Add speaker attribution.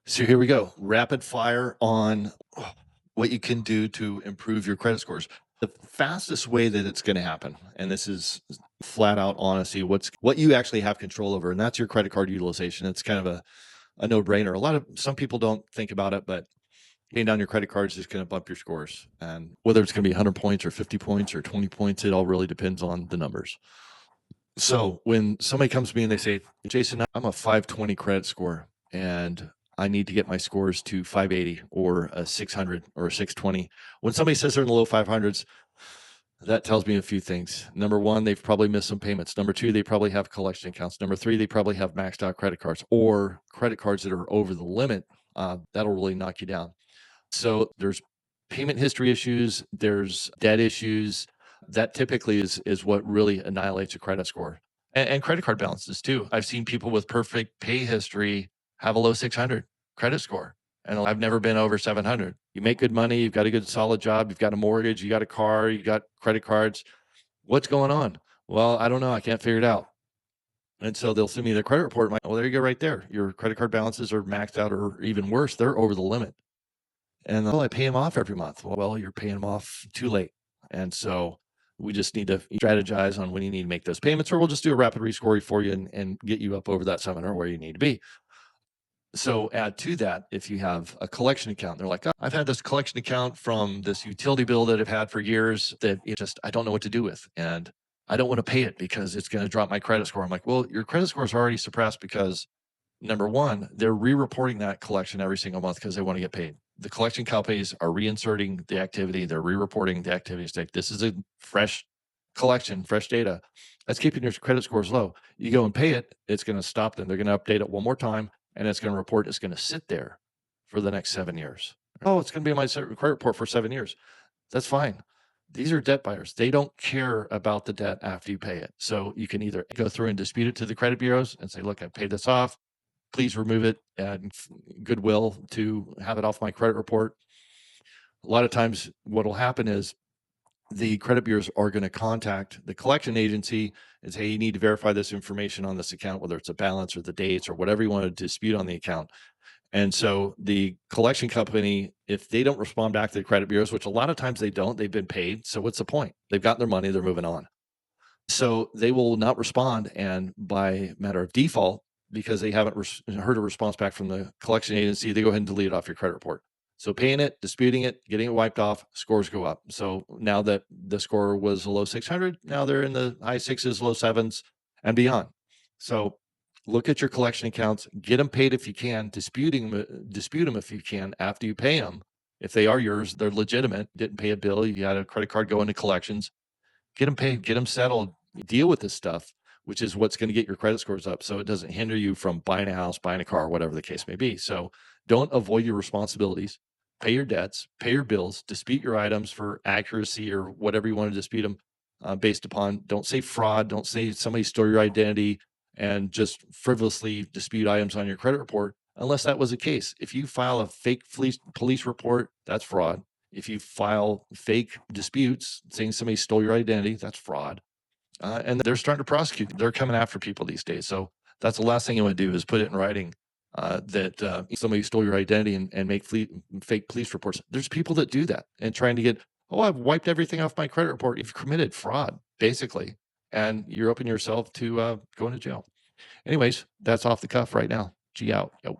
Speaker 1: So here we go. Rapid fire on what you can do to improve your credit scores. The fastest way that it's going to happen, and this is flat out honesty, what you actually have control over, and that's your credit card utilization. It's kind of a no-brainer. Some people don't think about it, but paying down your credit cards is going to bump your scores. And whether it's going to be 100 points or 50 points or 20 points, it all really depends on the numbers. So when somebody comes to me and they say, Jason, I'm a 520 credit score and I need to get my scores to 580 or a 600 or a 620. When somebody says they're in the low 500s, that tells me a few things. Number one, they've probably missed some payments. Number two, they probably have collection accounts. Number three, they probably have maxed out credit cards or credit cards that are over the limit. That'll really knock you down. So there's payment history issues, there's debt issues. That typically is what really annihilates a credit score. And credit card balances too. I've seen people with perfect pay history have a low 600 credit score. And I've never been over 700. You make good money, you've got a good solid job, you've got a mortgage, you got a car, you got credit cards. What's going on? Well, I don't know. I can't figure it out. And so they'll send me their credit report. I'm like, well, there you go right there. Your credit card balances are maxed out, or even worse, they're over the limit. And well, I pay them off every month. Well, you're paying them off too late. And so we just need to strategize on when you need to make those payments, or we'll just do a rapid rescoring for you and get you up over that 700 where you need to be. So add to that, if you have a collection account, they're like, oh, I've had this collection account from this utility bill that I've had for years that I don't know what to do with. And I don't want to pay it because it's going to drop my credit score. I'm like, well, your credit score is already suppressed because number one, they're re-reporting that collection every single month because they want to get paid. The collection companies are reinserting the activity. They're re-reporting the activity stick. This is a fresh collection, fresh data. That's keeping your credit scores low. You go and pay it, it's going to stop them. They're going to update it one more time, and it's going to report it's going to sit there for the next 7 years. Oh, it's going to be my credit report for 7 years. That's fine. These are debt buyers. They don't care about the debt after you pay it. So you can either go through and dispute it to the credit bureaus and say, look, I paid this off. Please remove it and goodwill to have it off my credit report. A lot of times what will happen is the credit bureaus are going to contact the collection agency and say, hey, you need to verify this information on this account, whether it's a balance or the dates or whatever you want to dispute on the account. And so the collection company, if they don't respond back to the credit bureaus, which a lot of times they don't, they've been paid. So what's the point? They've got their money, they're moving on. So they will not respond. And by matter of default, because they haven't heard a response back from the collection agency, they go ahead and delete it off your credit report. So paying it, disputing it, getting it wiped off, scores go up. So now that the score was a low 600, now they're in the high sixes, low sevens, and beyond. So look at your collection accounts, get them paid if you can, dispute them if you can after you pay them. If they are yours, they're legitimate, didn't pay a bill, you had a credit card go into collections, get them paid, get them settled, deal with this stuff, which is what's going to get your credit scores up. So it doesn't hinder you from buying a house, buying a car, whatever the case may be. So don't avoid your responsibilities, pay your debts, pay your bills, dispute your items for accuracy or whatever you want to dispute them based upon. Don't say fraud. Don't say somebody stole your identity and just frivolously dispute items on your credit report unless that was the case. If you file a fake police report, that's fraud. If you file fake disputes saying somebody stole your identity, that's fraud. And they're starting to prosecute. They're coming after people these days. So that's the last thing you want to do is put it in writing that somebody stole your identity and make fake police reports. There's people that do that and trying to get, oh, I've wiped everything off my credit report. You've committed fraud, basically, and you're opening yourself to going to jail. Anyways, that's off the cuff right now. G out. Yo.